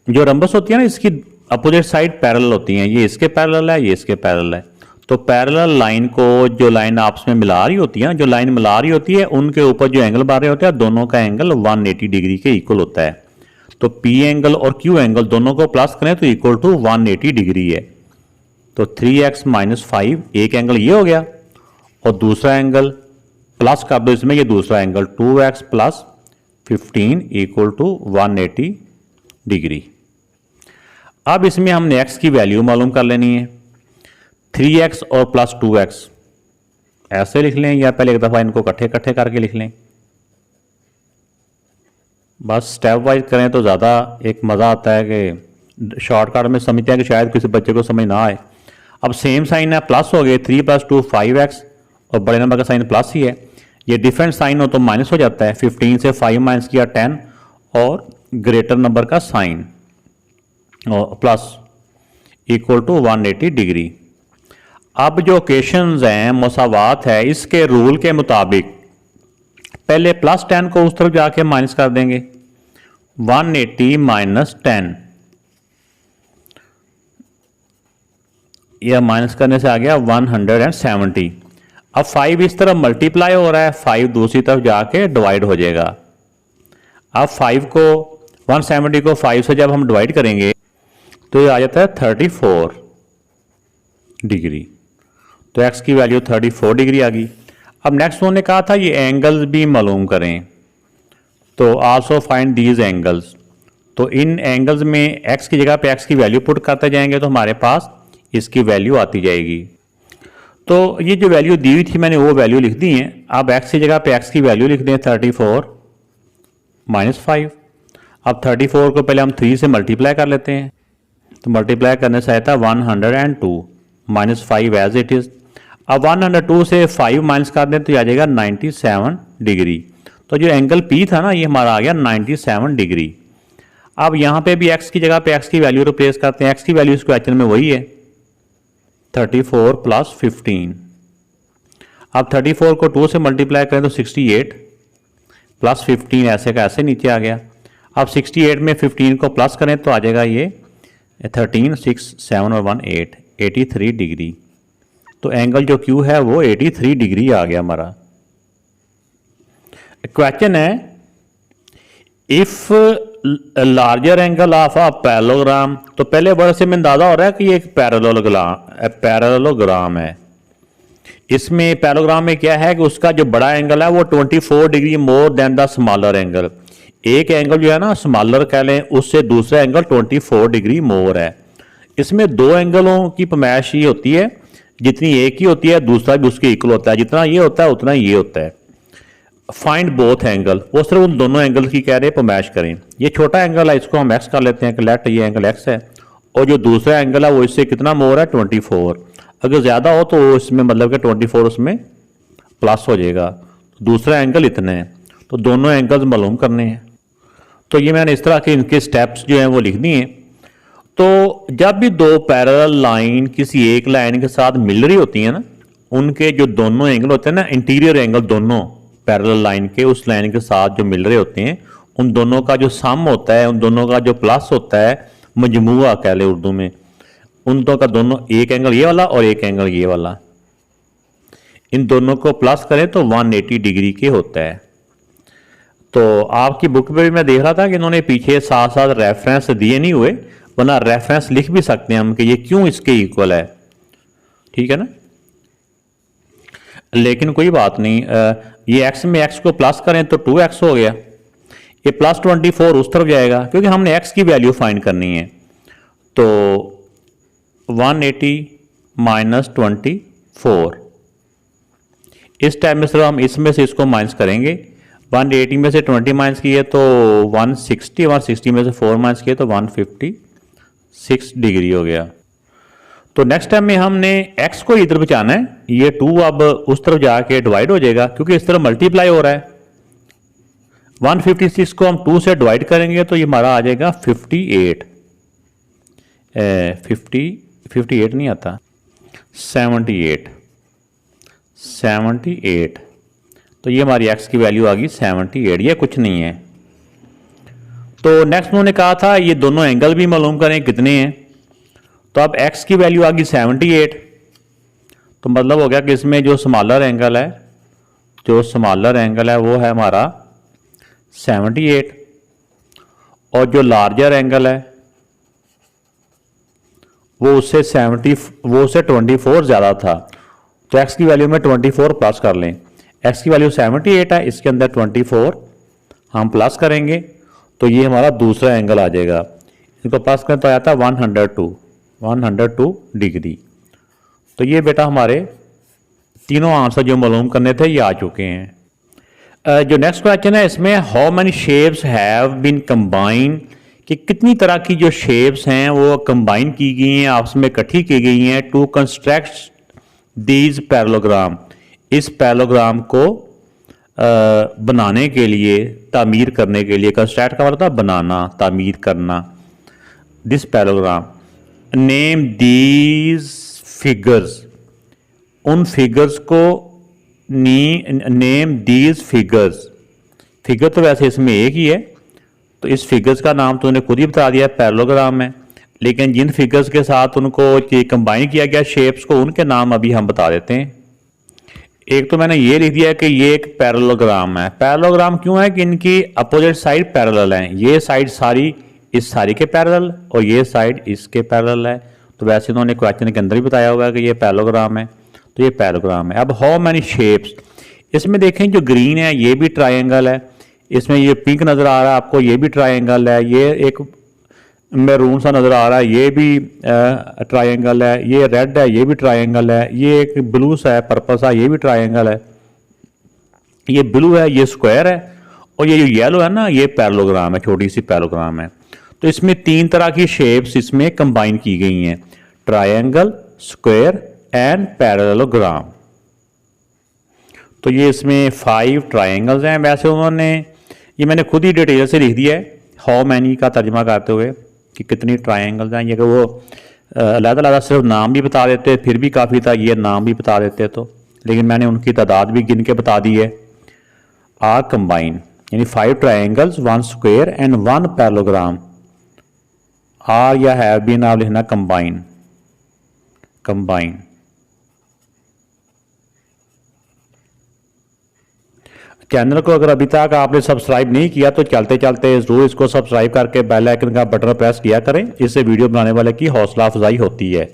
जो रंबस होती है ना, इसकी अपोजिट साइड पैरेलल होती हैं। ये इसके पैरेलल है, ये इसके पैरेलल है। तो पैरेलल लाइन को जो लाइन आपस में मिला रही होती है, जो लाइन मिला रही होती है उनके ऊपर जो एंगल बन रहे होते हैं, दोनों का एंगल 180 डिग्री के इक्वल होता है। तो P एंगल और Q एंगल दोनों को प्लस करें तो इक्वल टू 180 डिग्री है। तो 3x माइनस 5 एक एंगल ये हो गया, और दूसरा एंगल प्लस कर दो इसमें, ये दूसरा angle 2x plus 15 equal to 180 degree. अब इसमें हमने x की वैल्यू मालूम कर लेनी है। 3x और प्लस 2x ऐसे लिख लें, या पहले एक दफ़ा इनको इकट्ठे करके लिख लें। बस स्टेप वाइज करें तो ज़्यादा एक मज़ा आता है कि शॉर्टकट में समझते हैं कि शायद किसी बच्चे को समझ ना आए। अब सेम साइन है, प्लस हो गए 3 + 2 5x और बड़े नंबर का साइन प्लस ही है। ये डिफरेंट साइन हो तो माइनस हो जाता है। 15 से 5 माइनस किया 10 और ग्रेटर नंबर का साइन और प्लस इक्वल टू 180 डिग्री। अब जो इक्वेशंस हैं मुसावात है, इसके रूल के मुताबिक पहले +10 को उस तरफ जाके माइनस कर देंगे। 180 - 10 यह माइनस करने से आ गया 170। अब 5 इस तरफ मल्टीप्लाई हो रहा है, 5 दूसरी तरफ जाके डिवाइड हो जाएगा। अब 170 को 5 से जब हम डिवाइड करेंगे तो ये आ जाता है 34 डिग्री। तो x की वैल्यू 34 डिग्री आ गई। अब नेक्स्ट उन्होंने कहा था ये एंगल्स भी मालूम करें, तो आल्सो फाइंड दीज एंगल्स। तो इन एंगल्स में x की जगह पे x की वैल्यू पुट करते जाएंगे तो हमारे पास इसकी वैल्यू आती जाएगी। तो ये जो वैल्यू दी हुई थी मैंने वो वैल्यू लिख दी है। अब x की जगह पे x की वैल्यू लिख दें 34 - 5। अब 34 को पहले हम 3 से मल्टीप्लाई कर लेते हैं, तो मल्टीप्लाई करने से आता है 102 - 5 एज इट इज़। अब 102 से 5 माइनस कर दें तो ये आ जाएगा 97 डिग्री। तो जो एंगल P था ना ये हमारा आ गया 97 डिग्री। अब यहाँ पे भी x की जगह पे x की वैल्यू रिप्लेस करते हैं। x की वैल्यू इस क्वेश्चन में वही है 34 + 15। अब 34 को 2 से मल्टीप्लाई करें तो 68 + 15 ऐसे का ऐसे नीचे आ गया। अब 68 में 15 को प्लस करें तो आ जाएगा ये 13 6 7 और 1 8 83 डिग्री। तो एंगल जो Q है वो 83 डिग्री आ गया हमारा। क्वेश्चन है if larger angle of a parallelogram. तो पहले वर्ड से में अंदाजा हो रहा है कि ये एक पैरेललोग्राम है। इसमें पैरेललोग्राम में क्या है कि उसका जो बड़ा एंगल है वो 24 degree more than the smaller angle. एक एंगल जो है ना स्मॉलर कह लें, उससे दूसरा एंगल 24 डिग्री मोर है। इसमें दो एंगलों की पैमाइश ये होती है, जितनी एक ही होती है दूसरा भी उसके इक्वल होता है, जितना ये होता है उतना ये होता है। फाइंड बोथ एंगल, वो सिर्फ उन दोनों एंगल की कह रहे हैं पैमाइश करें। ये छोटा एंगल है, इसको हम एक्स कर लेते हैं कि लेट ये एंगल एक्स है, और जो दूसरा एंगल है वो इससे कितना मोर है 24। अगर ज़्यादा हो तो इसमें मतलब कि 24 उसमें प्लस हो जाएगा। दूसरा एंगल इतने हैं, तो दोनों एंगल्स मालूम करने हैं। तो ये मैंने इस तरह के इनके स्टेप्स जो हैं वो लिख दिए। तो जब भी दो पैरेलल लाइन किसी एक लाइन के साथ मिल रही होती है ना, उनके जो दोनों एंगल होते हैं ना, इंटीरियर एंगल दोनों पैरेलल लाइन के उस लाइन के साथ जो मिल रहे होते हैं, उन दोनों का जो सम होता है, उन दोनों का जो प्लस होता है, मजमुआ कह ले उर्दू में, उन दोनों का दोनों एक एंगल ये वाला और एक एंगल ये वाला, इन दोनों को प्लस करें तो 180 डिग्री के होता है। तो आपकी बुक में भी मैं देख रहा था कि इन्होंने पीछे साथ साथ रेफरेंस दिए नहीं हुए, वरना रेफरेंस लिख भी सकते हैं हम कि ये क्यों इसके इक्वल है, ठीक है ना। लेकिन कोई बात नहीं, ये x में x को प्लस करें तो 2x हो गया, ये प्लस 24 उस तरफ जाएगा क्योंकि हमने x की वैल्यू फाइंड करनी है। तो 180 - 24 इस टाइम में सिर्फ हम इसमें से इसको माइनस करेंगे। 180 में से 20 माइनस किए तो 160, 160 में से 4 माइनस किए तो 156 डिग्री हो गया। तो नेक्स्ट टाइम में हमने x को इधर बचाना है, ये 2 अब उस तरफ जाके डिवाइड हो जाएगा क्योंकि इस तरफ मल्टीप्लाई हो रहा है। 156 को हम 2 से डिवाइड करेंगे तो ये हमारा आ जाएगा 58 नहीं आता 78। तो ये हमारी x की वैल्यू आ गई 78, ये कुछ नहीं है। तो नेक्स्ट उन्होंने कहा था ये दोनों एंगल भी मालूम करें कितने हैं। तो अब x की वैल्यू आ गई 78, तो मतलब हो गया कि इसमें जो स्मॉलर एंगल है, वो है हमारा 78, और जो लार्जर एंगल है वो उससे 24 ज़्यादा था। तो x की वैल्यू में 24 प्लस कर लें। x की वैल्यू 78 है, इसके अंदर 24 हम प्लस करेंगे तो ये हमारा दूसरा एंगल आ जाएगा। इसको प्लस करें तो आता है 102 डिग्री। तो ये बेटा हमारे तीनों आंसर जो मालूम करने थे ये आ चुके हैं। जो नेक्स्ट क्वेश्चन है इसमें how many shapes have been combine, कि कितनी तरह की जो शेप्स हैं वो कंबाइन की गई हैं, आपस में इकट्ठी की गई हैं टू कंस्ट्रक्ट दीज पैरेललोग्राम, इस पैरेललोग्राम को बनाने के लिए, तामीर करने के लिए। कंस्ट्रक्ट का मतलब था बनाना, तामीर करना। This parallelogram, name these figures, उन फिगर्स को नेम दीज फिगर्स, फिगर तो वैसे इसमें एक ही है, तो इस फिगर्स का नाम तो उन्हें खुद ही बता दिया, पैरेललोग्राम में। लेकिन जिन फिगर्स के साथ उनको कंबाइन किया गया शेप्स को, उनके नाम अभी हम बता देते हैं। एक तो मैंने ये लिख दिया कि ये एक पैरेललोग्राम है। पैरेललोग्राम क्यों है कि इनकी अपोजिट साइड पैरेलल हैं, ये साइड सारी इस सारी के पैरेलल और ये साइड इसके पैरेलल है। तो वैसे उन्होंने क्वेश्चन के अंदर ही बताया होगा कि ये पैरेललोग्राम है, तो ये पैरेललोग्राम है। अब हाउ मैनी शेप्स, इसमें देखें जो ग्रीन है ये भी ट्रायंगल है, इसमें ये पिंक नज़र आ रहा है आपको, ये भी ट्रायंगल है, ये एक मैरून सा नज़र आ रहा है, ये भी ट्रायंगल है, ये रेड है, ये भी ट्रायंगल है, ये एक ब्लू सा है, पर्पल सा, ये भी ट्रायंगल है, ये ब्लू है, ये स्क्वायर है, और ये जो येलो है ना, ये पैरेललोग्राम है, छोटी सी पैरेललोग्राम है। तो इसमें तीन तरह की शेप्स इसमें कंबाइन की गई हैं, ट्रायंगल, स्क्वायर एंड पैरेललोग्राम। तो ये इसमें 5 ट्रायंगल्स हैं। वैसे उन्होंने, ये मैंने खुद ही डिटेल से लिख दिया है हाउ मैनी का तर्जमा करते हुए कि कितनी ट्रायंगल्स हैं। ये कि वो अलग-अलग सिर्फ नाम भी बता देते, फिर भी काफ़ी था ये नाम भी बता देते तो, लेकिन मैंने उनकी तादाद भी गिन के बता दी है। आर कंबाइन यानी 5 triangles, 1 square and 1 parallelogram. Are या हैव बीन आप लिखना कंबाइन, कंबाइन। चैनल को अगर अभी तक आपने सब्सक्राइब नहीं किया तो चलते चलते जरूर इसको सब्सक्राइब करके बेल आइकन का बटन प्रेस किया करें, इससे वीडियो बनाने वाले की हौसला अफजाई होती है।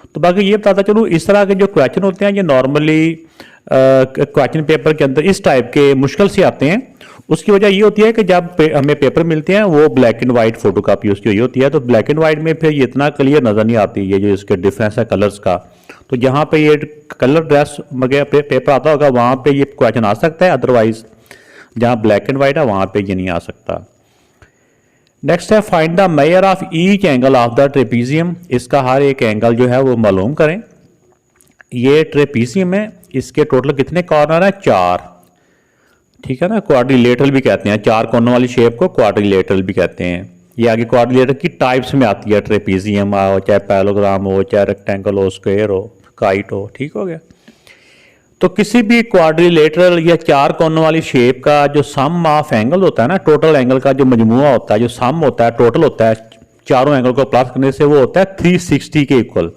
तो बाकी ये बताता चलूँ, इस तरह के जो क्वेश्चन होते हैं ये नॉर्मली क्वेश्चन पेपर के अंदर इस टाइप के मुश्किल से आते हैं। उसकी वजह ये होती है कि जब हमें पेपर मिलते हैं वो black and white photo copy उसकी हुई होती है, तो ब्लैक एंड वाइट में फिर ये इतना क्लियर नज़र नहीं आती, ये जो इसके डिफरेंस है कलर्स का। तो जहाँ पे ये कलर ड्रेस वगैरह पेपर आता होगा वहाँ पे ये क्वेश्चन आ सकता है, अदरवाइज जहाँ ब्लैक एंड वाइट है वहाँ पे ये नहीं आ सकता। नेक्स्ट है find the measure of each angle of the trapezium, इसका हर एक एंगल जो है वो मालूम करें। ये ट्रेपीजियम है, इसके टोटल कितने कॉर्नर हैं? 4, ठीक है ना। क्वाड्रिलेटरल भी कहते हैं, 4 कोनों वाली शेप को क्वाड्रिलेटरल भी कहते हैं। ये आगे क्वाड्रिलेटर की टाइप्स में आती है, ट्रेपीजियम हो, चाहे पैरेललोग्राम हो, चाहे रेक्टेंगल हो, स्क्वायर हो, काइट हो, ठीक हो गया। तो किसी भी क्वाड्रिलेटरल या 4 कोनों वाली शेप का जो सम ऑफ एंगल होता है ना, टोटल एंगल का जो मजमुआ होता है, जो सम होता है, टोटल होता है, चारों एंगल को प्लस करने से वो होता है 360 के इक्वल।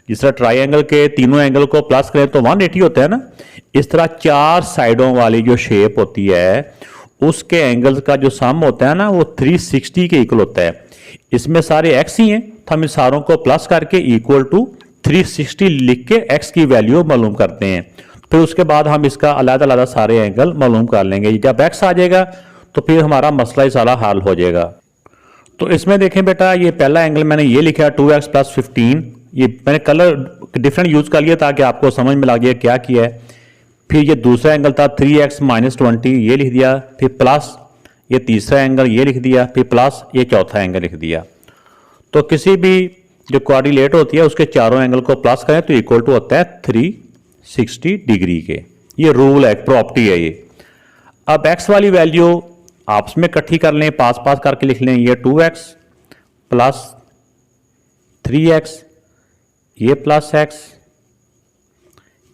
जिस तरह ट्राइंगल के तीनों एंगल को प्लस करें तो 180 होता है ना, इस तरह 4 साइडों वाली जो शेप होती है उसके एंगल का जो सम होता है ना वो 360 के इक्वल होता है। इसमें सारे एक्स ही हैं, तो हम इन सारों को प्लस करके इक्वल टू 360 लिख के एक्स की वैल्यू मालूम करते हैं। फिर उसके बाद हम इसका अलग-अलग सारे एंगल मालूम कर लेंगे। जब एक्स आ जाएगा तो फिर हमारा मसला ही सारा हल हो जाएगा। तो इसमें देखें बेटा, ये पहला एंगल मैंने ये लिखा 2x + 15, ये मैंने कलर डिफरेंट यूज कर लिया ताकि आपको समझ में लग जाए क्या किया है। फिर ये दूसरा एंगल था 3x - 20, ये लिख दिया, फिर प्लस ये तीसरा एंगल ये लिख दिया, फिर प्लस ये चौथा एंगल लिख दिया। तो किसी भी जो क्वाड्रिलेट होती है उसके चारों एंगल को प्लस करें तो इक्वल टू होता है 360 डिग्री के। ये रूल है, प्रॉपर्टी है ये। अब x वाली वैल्यू आपस में इकट्ठी कर लें, पास पास करके लिख लें। ये 2x + 3x, ये +x,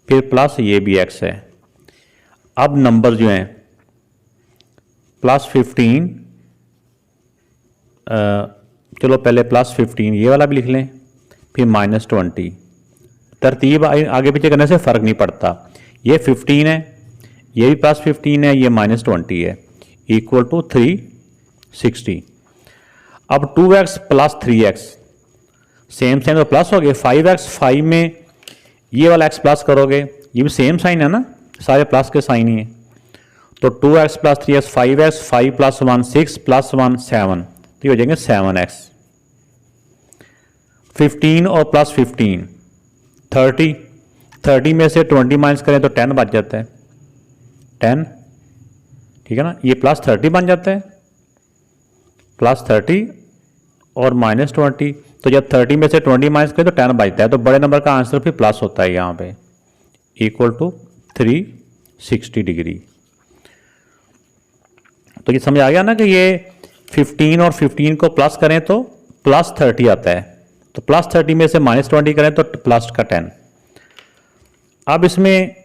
फिर प्लस ये भी x है। अब नंबर जो हैं +15, चलो पहले +15 ये वाला भी लिख लें, फिर -20। तरतीब आगे पीछे करने से फ़र्क नहीं पड़ता। ये 15 है, ये भी +15 है, ये -20 है, इक्वल टू 360। अब 2x + 3x सेम सेम तो प्लस हो गए। 5x, 5 में ये वाला x प्लस करोगे, ये भी सेम साइन है ना, सारे प्लस के साइन ही है। तो 2x + 3x 5x, 5 + 1 6 + 1 7, तो ये हो जाएंगे 7x। 15 और +15 30 में से 20 माइनस करें तो 10 बच जाता है, 10 ठीक है ना, ये +30 बन जाता है, +30 और -20। तो जब 30 में से 20 माइनस करें तो 10 बचता है, तो बड़े नंबर का आंसर फिर प्लस होता है यहाँ पे, इक्वल टू 360 डिग्री। तो ये समझ आ गया ना कि ये 15 और 15 को प्लस करें तो +30 आता है, तो +30 में से -20 करें तो प्लस का 10। अब इसमें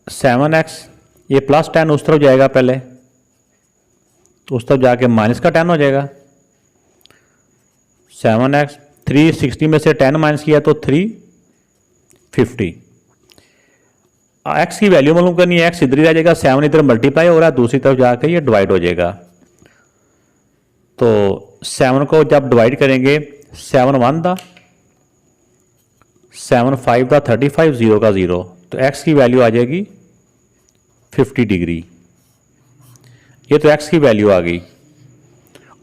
7x, ये +10 उस तरफ जाएगा पहले, तो उस तरफ जाके -10 हो जाएगा। 7x, 360 में से 10 माइनस किया तो 350। x की वैल्यू मालूम करनी है, x इधर ही रह जाएगा, 7 इधर मल्टीप्लाई हो रहा है, दूसरी तरफ जाके ये डिवाइड हो जाएगा। तो 7 को जब डिवाइड करेंगे, 7 1 था, 7 5 था 35, 0 का 0, तो x की वैल्यू आ जाएगी 50 डिग्री। ये तो x की वैल्यू आ गई।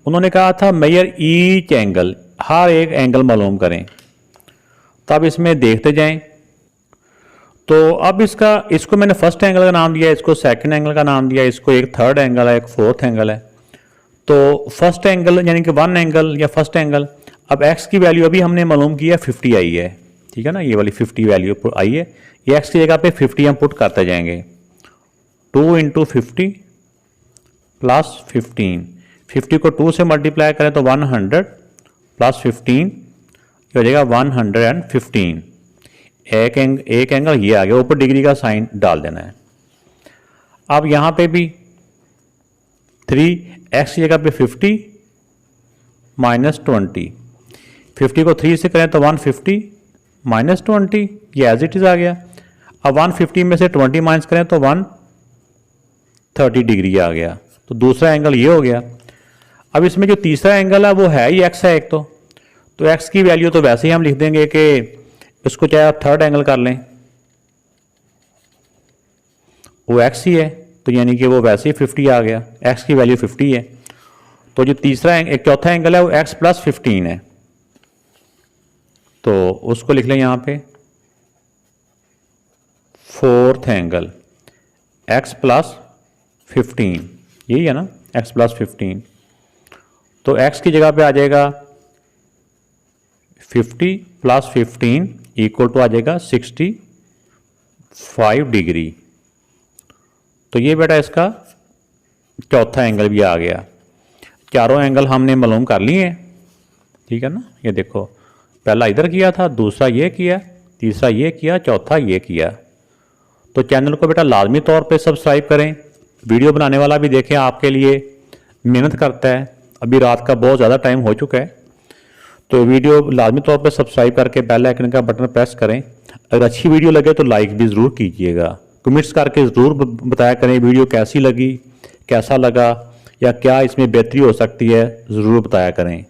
उन्होंने कहा था मेजर ईच एंगल, हर एक एंगल मालूम करें। तो अब इसमें देखते जाएं। तो अब इसको मैंने फर्स्ट एंगल का नाम दिया, इसको सेकंड एंगल का नाम दिया, इसको एक थर्ड एंगल है, एक फोर्थ एंगल है। तो फर्स्ट एंगल यानी कि वन एंगल या फर्स्ट एंगल, अब x की वैल्यू अभी हमने मालूम किया 50 आई है, ठीक है ना, ये वाली 50 वैल्यू आई है। ये x की जगह पे 50 हम पुट करते जाएंगे, 2 × 50 + 15, 50 को 2 से मल्टीप्लाई करें तो 100 + 15 हो जाएगा 115। एक एंगल ये आ गया, ऊपर डिग्री का साइन डाल देना है। अब यहाँ पे भी 3x की जगह पे 50 -20, 50 को 3 से करें तो 150 -20, ये एज इट इज़ आ गया। अब 150 में से 20 माइनस करें तो 130 डिग्री आ गया, तो दूसरा एंगल ये हो गया। अब इसमें जो तीसरा एंगल है वो है ही x है एक, तो x की वैल्यू तो वैसे ही हम लिख देंगे कि इसको चाहे आप थर्ड एंगल कर लें, वो x ही है, तो यानी कि वो वैसे ही 50 आ गया, x की वैल्यू 50 है। तो जो एक चौथा एंगल है वो x + 15 है, तो उसको लिख लें यहाँ पे फोर्थ एंगल x + 15, यही है ना, x + 15। तो x की जगह पे आ जाएगा 50 + 15 इक्वल टू आ जाएगा 65 डिग्री। तो ये बेटा इसका चौथा एंगल भी आ गया। चारों एंगल हमने मालूम कर लिए हैं, ठीक है ना। ये देखो, पहला इधर किया था, दूसरा ये किया, तीसरा ये किया, चौथा ये किया। तो चैनल को बेटा लाजमी तौर पे सब्सक्राइब करें। वीडियो बनाने वाला भी देखें, आपके लिए मेहनत करता है। अभी रात का बहुत ज़्यादा टाइम हो चुका है, तो वीडियो लाजमी तौर पे सब्सक्राइब करके बेल आइकन का बटन प्रेस करें। अगर अच्छी वीडियो लगे तो लाइक भी ज़रूर कीजिएगा। कमेंट्स करके ज़रूर बताया करें वीडियो कैसी लगी, कैसा लगा, या क्या इसमें बेहतरी हो सकती है, ज़रूर बताया करें।